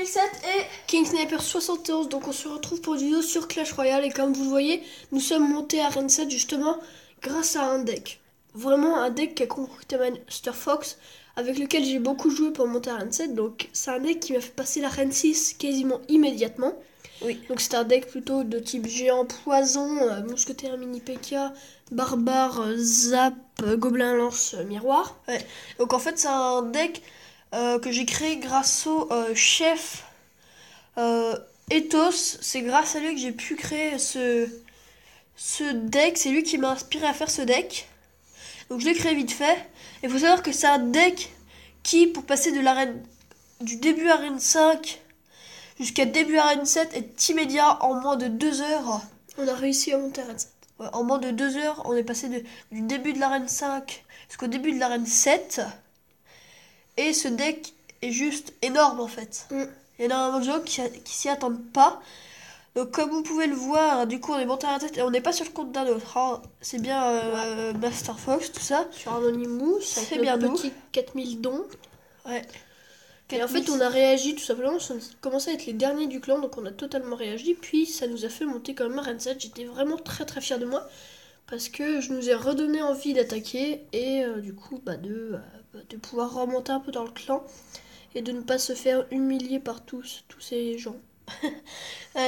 3007 et King Sniper 71. Donc on se retrouve pour une vidéo sur Clash Royale. Et comme vous le voyez, nous sommes montés à Arène 7 justement grâce à un deck. Vraiment un deck qui a concocté Master Fox, avec lequel j'ai beaucoup joué pour monter à Arène 7. Donc c'est un deck qui m'a fait passer l'Arène 6 quasiment immédiatement. oui. Donc c'est un deck plutôt de type géant, poison, mousquetaire, mini PK, barbare, zap, gobelin, lance, miroir. Ouais. Donc en fait c'est un deck que j'ai créé grâce au chef Ethos. C'est grâce à lui que j'ai pu créer ce deck. C'est lui qui m'a inspiré à faire ce deck. Donc je l'ai créé vite fait. Il faut savoir que c'est un deck qui, pour passer de l'arène du début arène 5 jusqu'à début arène 7, est immédiat en moins de 2 heures. On a réussi à monter à Arène 7. Ouais, en moins de 2 heures, on est passé du début de l'arène 5 jusqu'au début de l'arène 7. Et ce deck est juste énorme en fait. Il y a énormément de gens qui s'y attendent pas. Donc comme vous pouvez le voir, du coup on est monté à la tête et on n'est pas sur le compte d'un autre. Hein. C'est bien Master Fox, tout ça. Sur Anonymous, C'est avec bien nos nous. petits 4000 dons. Ouais. Et en fait on a réagi tout simplement, ça commençait à être les derniers du clan, donc on a totalement réagi. Puis ça nous a fait monter quand même à Arène 7. J'étais vraiment très très fière de moi, parce que je nous ai redonné envie d'attaquer. Et du coup de pouvoir remonter un peu dans le clan. Et de ne pas se faire humilier par tous ces gens.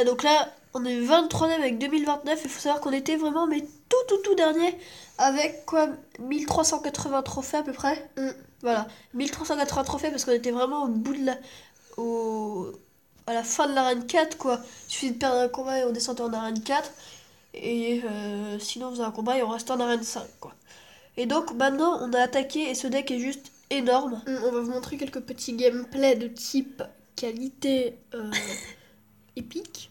Donc là, on est 23ème avec 2029. Il faut savoir qu'on était vraiment mais tout dernier avec quoi 1380 trophées à peu près. Voilà, 1380 trophées parce qu'on était vraiment au bout de à la fin de l'arène 4 quoi. Il suffit de perdre un combat et on descendait en arène 4. Et sinon on faisait un combat et on restait en arène 5 quoi. Et donc maintenant on a attaqué et ce deck est juste énorme. On va vous montrer quelques petits gameplays de type qualité épique.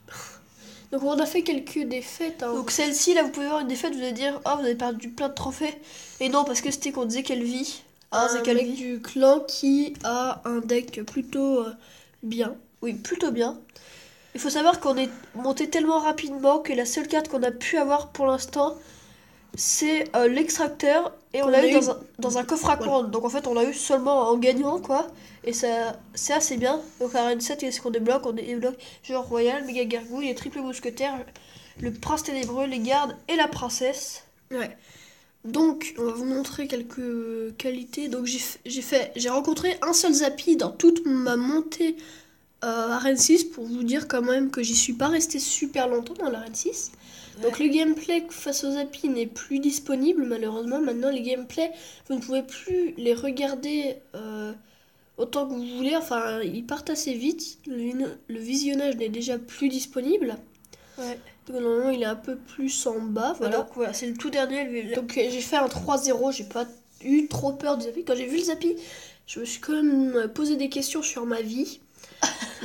Donc on a fait quelques défaites. Hein. Donc celle-ci là vous pouvez voir une défaite, vous allez dire oh vous avez perdu plein de trophées. Et non parce que c'était contre Zekelvi. Un mec du clan qui a un deck plutôt bien. Oui, plutôt bien. Il faut savoir qu'on est monté tellement rapidement que la seule carte qu'on a pu avoir pour l'instant c'est l'extracteur. Et on l'a eu dans un coffre à couronne. Donc en fait on l'a eu seulement en gagnant quoi. Et ça c'est assez bien. Donc à Arène 7 qu'est-ce qu'on débloque? On débloque genre royal, méga gargouille, les triple mousquetaires, le prince ténébreux, les gardes et la princesse. Ouais. Donc on va vous montrer quelques qualités. Donc j'ai rencontré un seul Zappy dans toute ma montée à Arène 6, pour vous dire quand même que j'y suis pas resté super longtemps dans l'Arène 6. Ouais. Donc le gameplay face aux Zappy n'est plus disponible malheureusement. Maintenant les gameplays, vous ne pouvez plus les regarder autant que vous voulez. Enfin ils partent assez vite. Le visionnage n'est déjà plus disponible. Ouais. Donc normalement il est un peu plus en bas. Voilà. Donc voilà, c'est le tout dernier. Donc j'ai fait un 3-0, j'ai pas eu trop peur du Zappy. Quand j'ai vu le Zappy, je me suis quand même posé des questions sur ma vie.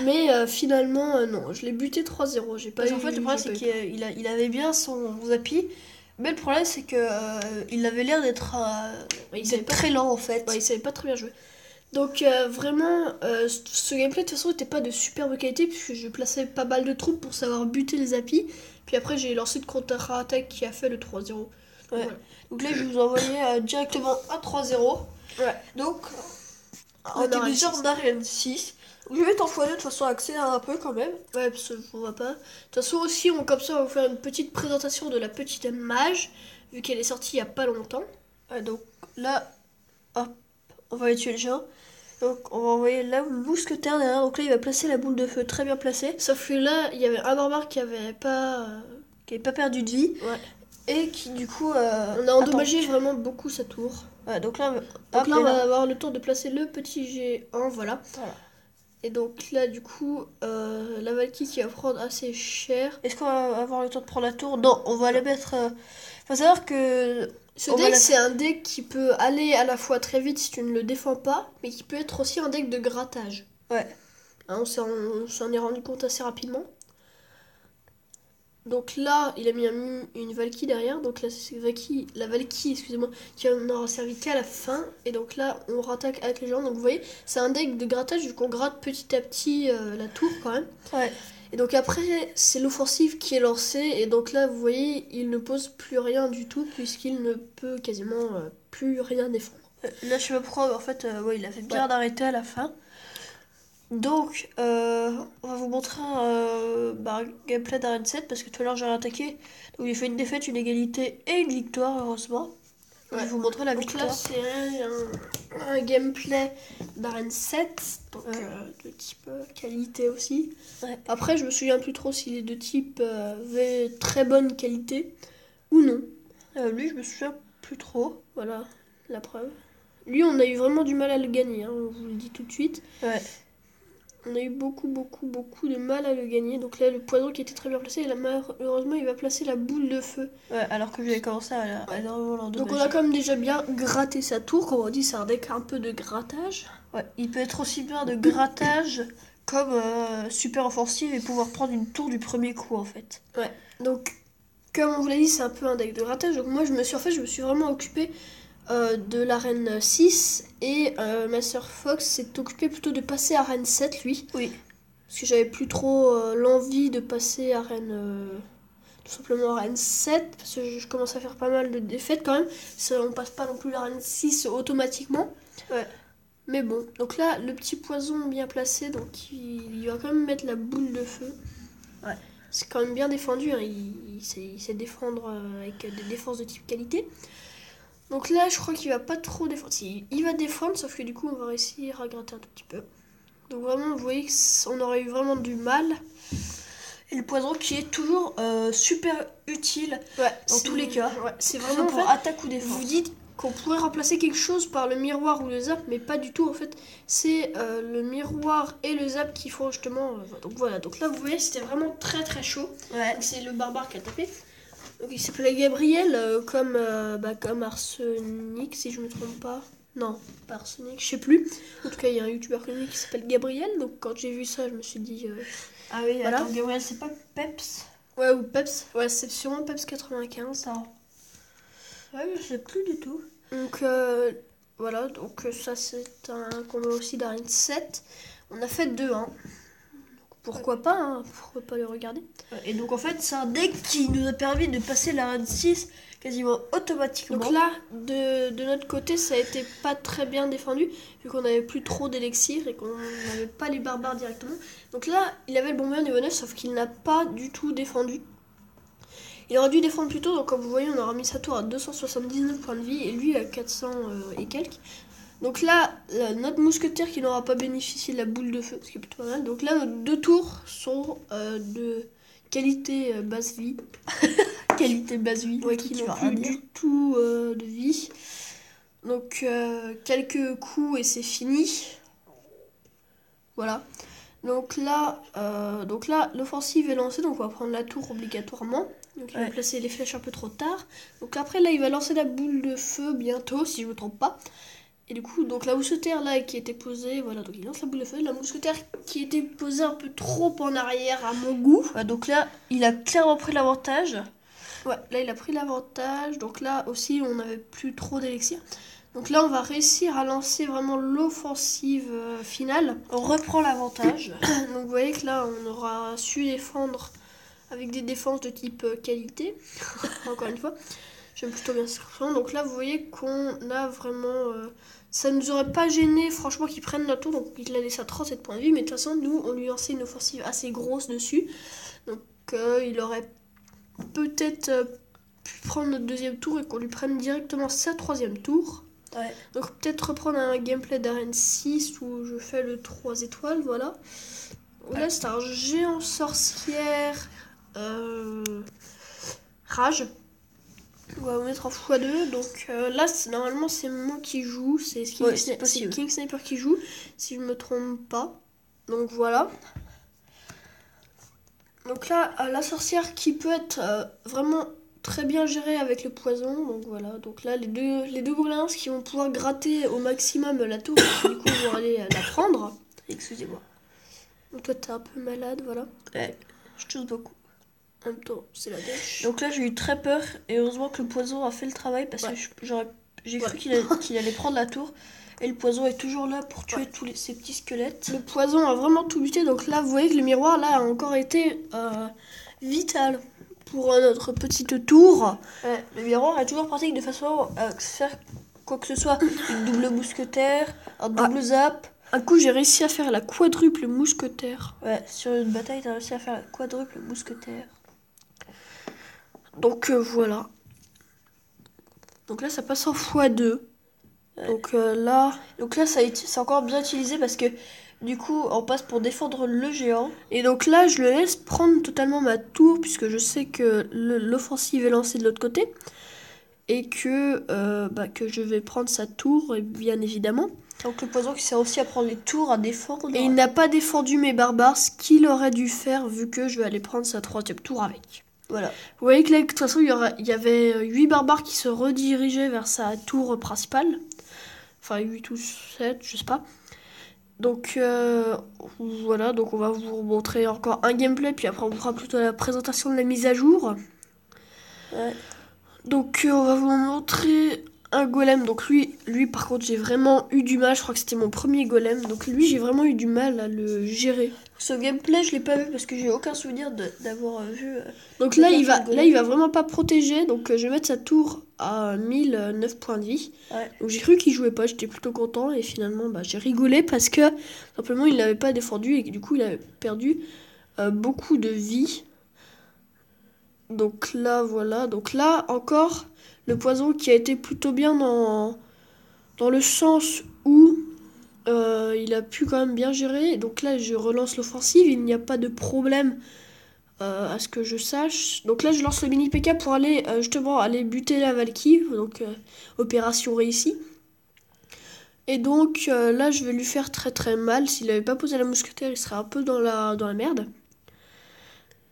Mais finalement, non, je l'ai buté 3-0. J'ai pas en fait, le problème, c'est qu'il avait bien son Zappy. Mais le problème, c'est que il avait l'air d'être très lent en fait. Ouais, il savait pas très bien jouer. Donc vraiment, ce gameplay de toute façon n'était pas de superbe qualité, puisque je plaçais pas mal de troupes pour savoir buter les Zappy. Puis après, j'ai lancé de contre-attaque qui a fait le 3-0. Ouais. Voilà. Donc là, je vous envoyais directement un 3-0. Ouais. Donc, on était déjà en arène 6. Je vais t'envoyer de toute façon accélérer un peu quand même. Ouais, parce qu'on va pas. De toute façon aussi, comme ça, on va faire une petite présentation de la petite mage, vu qu'elle est sortie il y a pas longtemps. Ouais, donc là, hop, on va aller tuer le géant. Donc on va envoyer là le mousquetaire derrière. Donc là, il va placer la boule de feu très bien placée. Sauf que là, il y avait un barbare qui avait pas perdu de vie. Ouais. Et qui du coup... on a endommagé vraiment beaucoup sa tour. Ouais, donc là, on va avoir le temps de placer le petit géant, voilà. Et donc là, du coup, la Valkyrie qui va prendre assez cher. Est-ce qu'on va avoir le temps de prendre la tour? Non, on va la mettre... Faut savoir que... Ce deck, c'est un deck qui peut aller à la fois très vite si tu ne le défends pas, mais qui peut être aussi un deck de grattage. Ouais. Hein, on s'en est rendu compte assez rapidement. Donc là, il a mis une Valkyrie derrière. Donc là, c'est la Valkyrie, excusez-moi, qui n'aura servi qu'à la fin. Et donc là, on rattaque avec les gens. Donc vous voyez, c'est un deck de grattage vu qu'on gratte petit à petit la tour quand même. Ouais. Et donc après, c'est l'offensive qui est lancée. Et donc là, vous voyez, il ne pose plus rien du tout puisqu'il ne peut quasiment plus rien défendre. Là, je sais pas pourquoi, en fait, il a fait bien d'arrêter à la fin. Donc, on va vous montrer un gameplay d'Arène 7 parce que tout à l'heure j'ai attaqué. Donc, j'ai fait une défaite, une égalité et une victoire, heureusement. Je vais vous montrer la Donc victoire. là, c'est un gameplay d'Arène 7, donc de type qualité aussi. Ouais. Après, je me souviens plus trop s'il est de type très bonne qualité ou non. Lui, je me souviens plus trop. Voilà, la preuve. Lui, on a eu vraiment du mal à le gagner, hein, on vous le dit tout de suite. Ouais. On a eu beaucoup de mal à le gagner. Donc là, le poison qui était très bien placé, malheureusement, il va placer la boule de feu. Ouais, alors que j'avais commencé à énormément l'endommager. Donc on a quand même déjà bien gratté sa tour. Comme on dit, c'est un deck un peu de grattage. Ouais, il peut être aussi bien de grattage comme super offensive et pouvoir prendre une tour du premier coup en fait. Ouais, donc comme on vous l'a dit, c'est un peu un deck de grattage. Donc moi, je me suis vraiment occupée de l'arène 6 et Master Fox s'est occupé plutôt de passer à arène 7 lui. Oui. Parce que j'avais plus trop l'envie de passer arène tout simplement arène 7 parce que je commence à faire pas mal de défaites quand même. On passe pas non plus l'arène 6 automatiquement. Ouais. Mais bon, donc là, le petit poison bien placé, donc il va quand même mettre la boule de feu. Ouais. C'est quand même bien défendu, hein. Il sait défendre avec des défenses de type qualité. Donc là, je crois qu'il va pas trop défendre. Si, il va défendre, sauf que du coup, on va réussir à gratter un tout petit peu. Donc vraiment, vous voyez qu'on aurait eu vraiment du mal. Et le poison qui est toujours super utile dans tous les cas. Ouais, c'est Vraiment vraiment pour attaque ou défense. Vous dites qu'on pourrait remplacer quelque chose par le miroir ou le zap, mais pas du tout en fait. C'est le miroir et le zap qui font justement. Donc voilà, donc là vous voyez, c'était vraiment très chaud. Ouais. Donc, c'est le barbare qui a tapé. Donc il s'appelait Gabriel, comme Arsenic, si je me trompe pas. Non, pas Arsenic, je sais plus. En tout cas, il y a un youtubeur connu qui s'appelle Gabriel. Donc quand j'ai vu ça, je me suis dit. Ah oui, voilà. Attends, Gabriel, c'est pas Peps? Ouais, ou Peps. Ouais, c'est sûrement Peps 95. Ça. Ouais, je sais plus du tout. Donc voilà, donc ça c'est un combat aussi d'Arène 7. On a fait 2-1. Pourquoi pas, hein, pourquoi pas le regarder. Et donc en fait, c'est un deck qui nous a permis de passer l'arène 6 quasiment automatiquement. Donc là, de notre côté, ça a été pas très bien défendu, vu qu'on avait plus trop d'élixir et qu'on n'avait pas les barbares directement. Donc là, il avait le bonbon niveau 9, sauf qu'il n'a pas du tout défendu. Il aurait dû défendre plus tôt, donc comme vous voyez, on aura mis sa tour à 279 points de vie et lui à 400 et quelques. Donc là, notre mousquetaire qui n'aura pas bénéficié de la boule de feu, ce qui est plutôt pas mal. Donc là, nos 2 tours sont de qualité basse vie. Qualité basse vie, Ouais, qui n'ont plus du tout de vie. Donc quelques coups et c'est fini. Voilà. Donc là, l'offensive est lancée, donc on va prendre la tour obligatoirement. Donc il va placer les flèches un peu trop tard. Donc après là, il va lancer la boule de feu bientôt, si je me trompe pas. Et du coup, donc la mousquetaire là qui était posée, voilà, donc il lance la boule de feu. La mousquetaire qui était posée un peu trop en arrière à mon goût. Ouais, donc là, il a clairement pris l'avantage. Ouais, là il a pris l'avantage. Donc là aussi, on n'avait plus trop d'élixir. Donc là, on va réussir à lancer vraiment l'offensive finale. On reprend l'avantage. Donc vous voyez que là, on aura su défendre avec des défenses de type qualité. Encore une fois, j'aime plutôt bien cette expression. Donc là, vous voyez qu'on a vraiment... ça ne nous aurait pas gêné, franchement, qu'ils prennent notre tour. Donc il a laissé à 37 points de vie. Mais de toute façon, nous, on lui lançait une offensive assez grosse dessus. Donc il aurait peut-être pu prendre notre deuxième tour et qu'on lui prenne directement sa troisième tour. Ouais. Donc peut-être reprendre un gameplay d'arène 6 où je fais le 3 étoiles, voilà. Là c'est un géant sorcière rage. On va mettre en x2. Donc là normalement c'est moi qui joue, c'est King Sniper qui joue, si je me trompe pas. Donc voilà. Donc là la sorcière qui peut être vraiment très bien géré avec le poison, donc voilà. Donc là, les deux gobelins qui vont pouvoir gratter au maximum la tour, du coup, vont aller la prendre. Excusez-moi. Donc toi, t'es un peu malade, voilà. Ouais, je tousse beaucoup. En même temps, c'est la dèche. Donc là, j'ai eu très peur, et heureusement que le poison a fait le travail, parce que j'ai cru qu'il allait prendre la tour, et le poison est toujours là pour tuer tous ces petits squelettes. Le poison a vraiment tout buté, donc là, vous voyez que le miroir, là, a encore été vital. Pour notre petite tour. Le miroir est toujours pratique de façon à faire quoi que ce soit. Une double mousquetaire, un double zap, Un coup, j'ai réussi à faire la quadruple mousquetaire. Ouais, sur une bataille, t'as réussi à faire la quadruple mousquetaire. Donc voilà. Donc là, ça passe en x2. Ouais. Donc là... Donc là, c'est encore bien utilisé parce que du coup, on passe pour défendre le géant. Et donc là, je le laisse prendre totalement ma tour, puisque je sais que l'offensive est lancée de l'autre côté. Et que je vais prendre sa tour, bien évidemment. Donc le poison qui sert aussi à prendre les tours, à défendre. Et il n'a pas défendu mes barbares, ce qu'il aurait dû faire, vu que je vais aller prendre sa 3e tour avec. Voilà. Vous voyez que là, de toute façon, il y avait 8 barbares qui se redirigeaient vers sa tour principale. Enfin, 8 ou 7, je sais pas. Donc, voilà. Donc, on va vous montrer encore un gameplay. Puis après, on fera plutôt la présentation de la mise à jour. Ouais. Donc, on va vous montrer un golem. Donc, lui par contre, j'ai vraiment eu du mal. Je crois que c'était mon premier golem. Donc, lui, j'ai vraiment eu du mal à le gérer. Ce gameplay, je l'ai pas vu parce que j'ai aucun souvenir d'avoir vu. Donc là, il va vraiment pas protéger. Donc je vais mettre sa tour à 1009 points de vie. Ouais. Donc j'ai cru qu'il jouait pas, j'étais plutôt content. Et finalement, j'ai rigolé parce que simplement, il n'avait pas défendu et du coup, il avait perdu beaucoup de vie. Donc là, voilà. Donc là, encore, le poison qui a été plutôt bien dans le sens où il a pu quand même bien gérer. Donc là, je relance l'offensive. Il n'y a pas de problème. À ce que je sache. Donc là, je lance le mini PK pour aller justement aller buter la Valkyrie. Donc opération réussie. Et donc là, je vais lui faire très très mal. S'il n'avait pas posé la mousquetaire, il serait un peu dans la merde.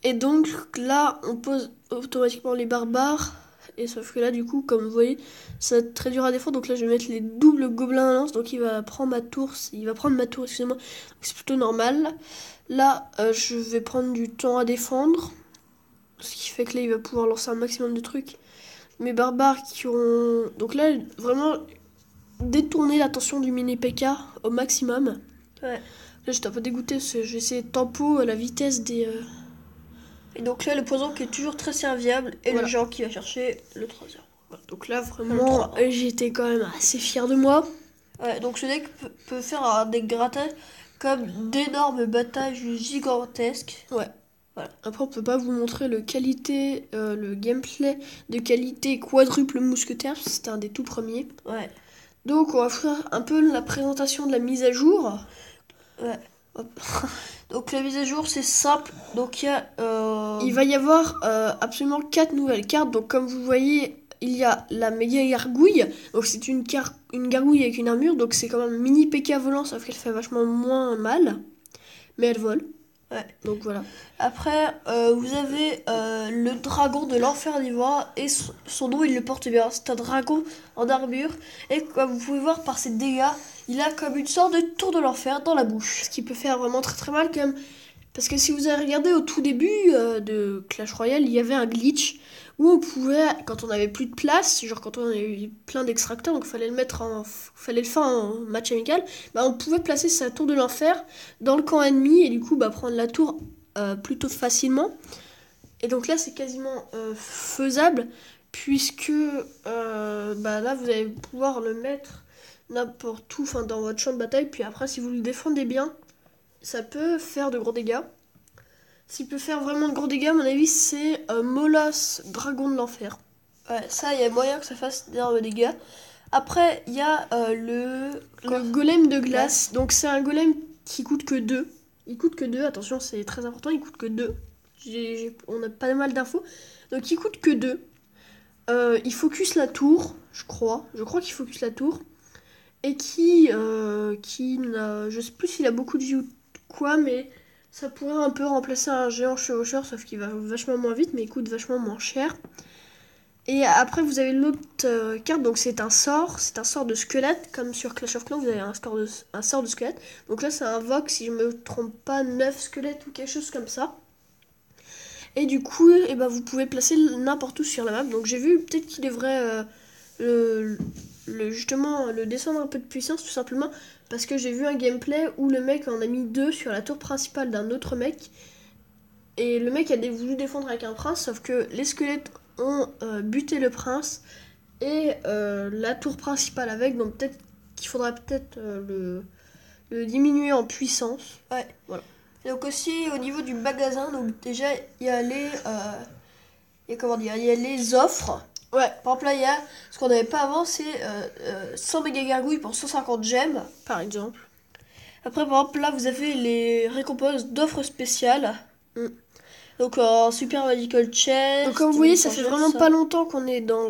Et donc là, on pose automatiquement les barbares. Et sauf que là, du coup, comme vous voyez, ça va être très dur à défendre. Donc là, je vais mettre les doubles gobelins à lance. Donc il va prendre ma tour. Excusez-moi. C'est plutôt normal. Là, je vais prendre du temps à défendre. Ce qui fait que là, il va pouvoir lancer un maximum de trucs. Mes barbares qui ont... Donc là, vraiment, détourner l'attention du mini PK au maximum. Ouais. Là, j'étais un peu dégoûté parce que j'ai essayé de tempo la vitesse des... Et donc là, le poison qui est toujours très serviable et Voilà. le géant qui va chercher le 3 Voilà, donc là, vraiment, j'étais quand même assez fier de moi. Ouais, donc ce deck peut faire des grattages comme d'énormes batailles gigantesques. Ouais. Voilà. Après, on peut pas vous montrer le gameplay de qualité quadruple mousquetaire, parce que c'était un des tout premiers. Ouais. Donc, on va faire un peu la présentation de la mise à jour. Ouais. Hop. Donc la mise à jour, c'est simple. Donc il y a... Il va y avoir absolument 4 nouvelles cartes. Donc, comme vous voyez, il y a la méga gargouille. Donc, c'est une gargouille avec une armure. Donc, c'est quand même mini PK volant, sauf qu'elle fait vachement moins mal. Mais elle vole. Ouais. Donc voilà. Après, vous avez le dragon de l'enfer d'ivoire et son nom, il le porte bien. C'est un dragon en armure. Et comme vous pouvez voir par ses dégâts, il a comme une sorte de tour de l'enfer dans la bouche. Ce qui peut faire vraiment très très mal quand même. Parce que si vous avez regardé au tout début de Clash Royale, il y avait un glitch où on pouvait, quand on avait plus de place, genre quand on avait eu plein d'extracteurs, donc fallait le faire en match amical, on pouvait placer sa tour de l'enfer dans le camp ennemi et du coup prendre la tour plutôt facilement. Et donc là c'est quasiment faisable puisque là vous allez pouvoir le mettre n'importe où, dans votre champ de bataille, puis après si vous le défendez bien, ça peut faire de gros dégâts. S'il peut faire vraiment de gros dégâts, à mon avis, c'est Molas, dragon de l'enfer. Ouais, ça, il y a moyen que ça fasse d'énormes dégâts. Après, il y a le golem de glace. Donc, c'est un golem qui coûte que 2. Il coûte que 2, attention, c'est très important, il coûte que 2. On a pas mal d'infos. Donc, il coûte que 2. Il focus la tour, je crois. Je crois qu'il focus la tour. Et qui n'a... Je sais plus s'il a beaucoup de vie ou quoi, mais... Ça pourrait un peu remplacer un géant chevaucheur, sauf qu'il va vachement moins vite, mais il coûte vachement moins cher. Et après, vous avez l'autre carte, donc c'est un sort de squelette, comme sur Clash of Clans, vous avez un sort de squelette. Donc là, ça invoque, si je me trompe pas, 9 squelettes ou quelque chose comme ça. Et du coup, vous pouvez placer n'importe où sur la map. Donc j'ai vu peut-être qu'il devrait justement le descendre un peu de puissance, tout simplement. Parce que j'ai vu un gameplay où le mec en a mis 2 sur la tour principale d'un autre mec. Et le mec a voulu défendre avec un prince, sauf que les squelettes ont buté le prince et la tour principale avec. Donc peut-être qu'il faudra diminuer en puissance. Ouais. Voilà. Et donc aussi au niveau du magasin, donc déjà il y a les il y a les offres. Ouais. Par exemple là il y a ce qu'on n'avait pas avant, c'est 100 méga gargouilles pour 150 gemmes. Par exemple. Après par exemple là vous avez les récompenses d'offres spéciales. Mm. Donc en Super Magical Chest. Donc comme vous voyez, ça fait Magical vraiment ça. pas longtemps qu'on est dans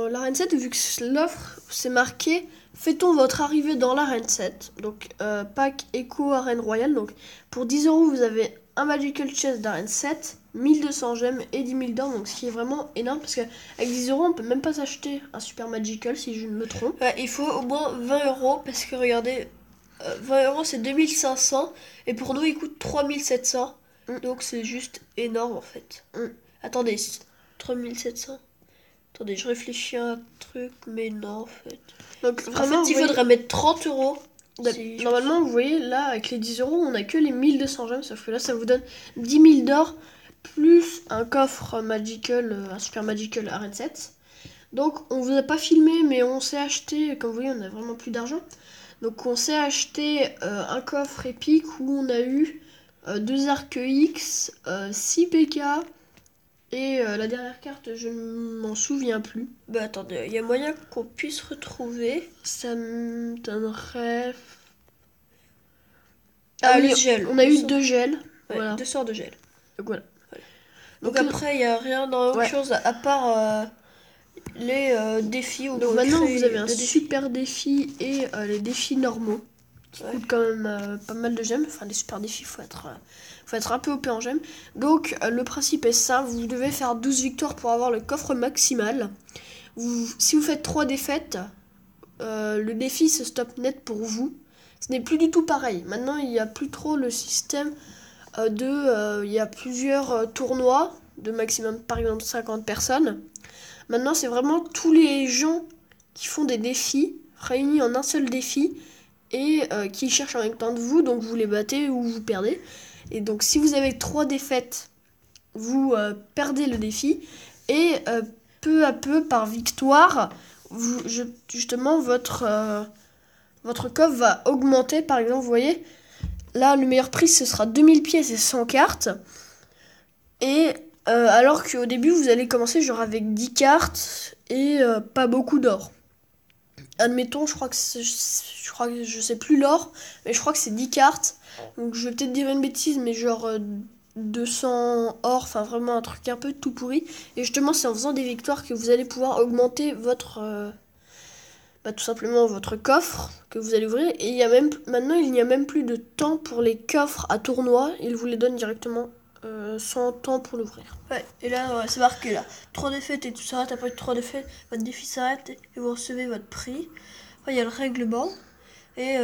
l'arène 7, vu que l'offre c'est marqué fêtons votre arrivée dans l'arène 7. Donc pack Echo Arène Royale. Donc pour 10 € vous avez un Magical Chest d'arène 7, 1200 gemmes et 10 000 d'or. Donc ce qui est vraiment énorme parce qu'avec 10 € on peut même pas s'acheter un Super Magical si je ne me trompe. Ouais, il faut au moins 20 € parce que regardez, 20 € c'est 2500 et pour nous il coûte 3700. Donc c'est juste énorme en fait. Attendez, 3700. Attendez, je réfléchis à un truc, mais non en fait. Donc En vraiment, fait, il faudrait mettre 30 €. Normalement, vous voyez, là, avec les 10 €, on a que les 1200 gemmes, sauf que là, ça vous donne 10 000 d'or, plus un coffre Magical, un Super Magical Arène 7. Donc, on vous a pas filmé, mais on s'est acheté, comme vous voyez, on a vraiment plus d'argent. Donc, on s'est acheté un coffre épique où on a eu 2 arcs X, 6 PK, et la dernière carte, je ne m'en souviens plus. Bah attendez, il y a moyen qu'on puisse retrouver. Ça me donnerait... Le gel. On a eu 2 gels. Ouais, Voilà. 2 sorts de gel. Donc voilà. Donc après, il n'y a rien dans autre chose à part les défis. Donc maintenant, vous avez un super défi et les défis normaux qui coûtent quand même pas mal de gemmes. Enfin, les super défis, faut être un peu OP en gemmes. Donc le principe est ça, vous devez faire 12 victoires pour avoir le coffre maximal. Si vous faites 3 défaites, le défi se stoppe net pour vous. Ce n'est plus du tout pareil. Maintenant, il n'y a plus trop le système il y a plusieurs tournois de maximum, par exemple 50 personnes. Maintenant, c'est vraiment tous les gens qui font des défis réunis en un seul défi et qui cherchent en même temps de vous, donc vous les battez ou vous perdez. Et donc si vous avez 3 défaites, vous perdez le défi et peu à peu par victoire, justement votre coffre va augmenter. Par exemple, vous voyez, là le meilleur prix ce sera 2000 pièces et 100 cartes. Et alors qu'au début vous allez commencer genre avec 10 cartes et pas beaucoup d'or. Admettons, je crois que je sais plus l'or, mais je crois que c'est 10 cartes. Donc je vais peut-être dire une bêtise, mais genre 200 or, enfin vraiment un truc un peu tout pourri. Et justement, c'est en faisant des victoires que vous allez pouvoir augmenter votre tout simplement votre coffre que vous allez ouvrir. Et maintenant il n'y a même plus de temps pour les coffres à tournoi, ils vous les donnent directement sans temps pour l'ouvrir. Ouais, et là c'est marqué là, 3 défaites et tout s'arrête, après 3 défaites, votre défi s'arrête et vous recevez votre prix. Après il y a le règlement, et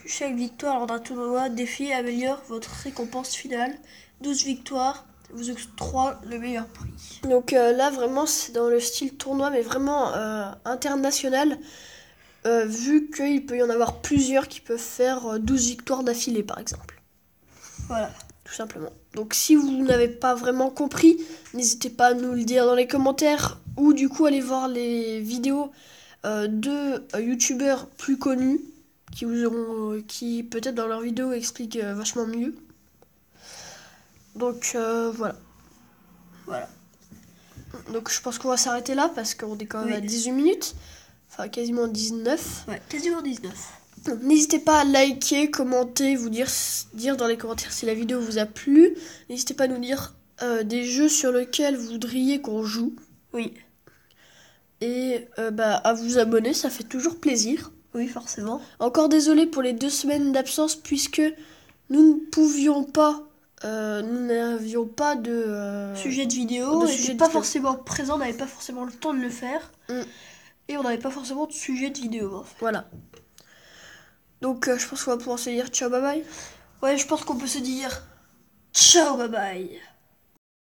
chaque victoire lors d'un tournoi défi améliore votre récompense finale. 12 victoires vous octroie le meilleur prix. Donc là vraiment c'est dans le style tournoi, mais vraiment international. Vu qu'il peut y en avoir plusieurs qui peuvent faire 12 victoires d'affilée par exemple. Voilà. Tout simplement. Donc si vous n'avez pas vraiment compris, n'hésitez pas à nous le dire dans les commentaires ou du coup allez voir les vidéos de youtubeurs plus connus qui peut-être dans leurs vidéos expliquent vachement mieux. Donc voilà. Donc je pense qu'on va s'arrêter là parce qu'on est quand même à 18 minutes. Enfin quasiment 19. Ouais, quasiment 19. Donc, n'hésitez pas à liker, commenter, vous dire dans les commentaires si la vidéo vous a plu. N'hésitez pas à nous dire des jeux sur lesquels vous voudriez qu'on joue. Oui. Et à vous abonner, ça fait toujours plaisir. Oui, forcément. Encore désolé pour les 2 semaines d'absence puisque nous ne pouvions pas, nous n'avions pas de sujet de vidéo. On n'était pas forcément présent, on n'avait pas forcément le temps de le faire. Et on n'avait pas forcément de sujet de vidéo en fait. Voilà. Donc je pense qu'on va pouvoir se dire ciao bye bye. Ouais, je pense qu'on peut se dire ciao bye bye.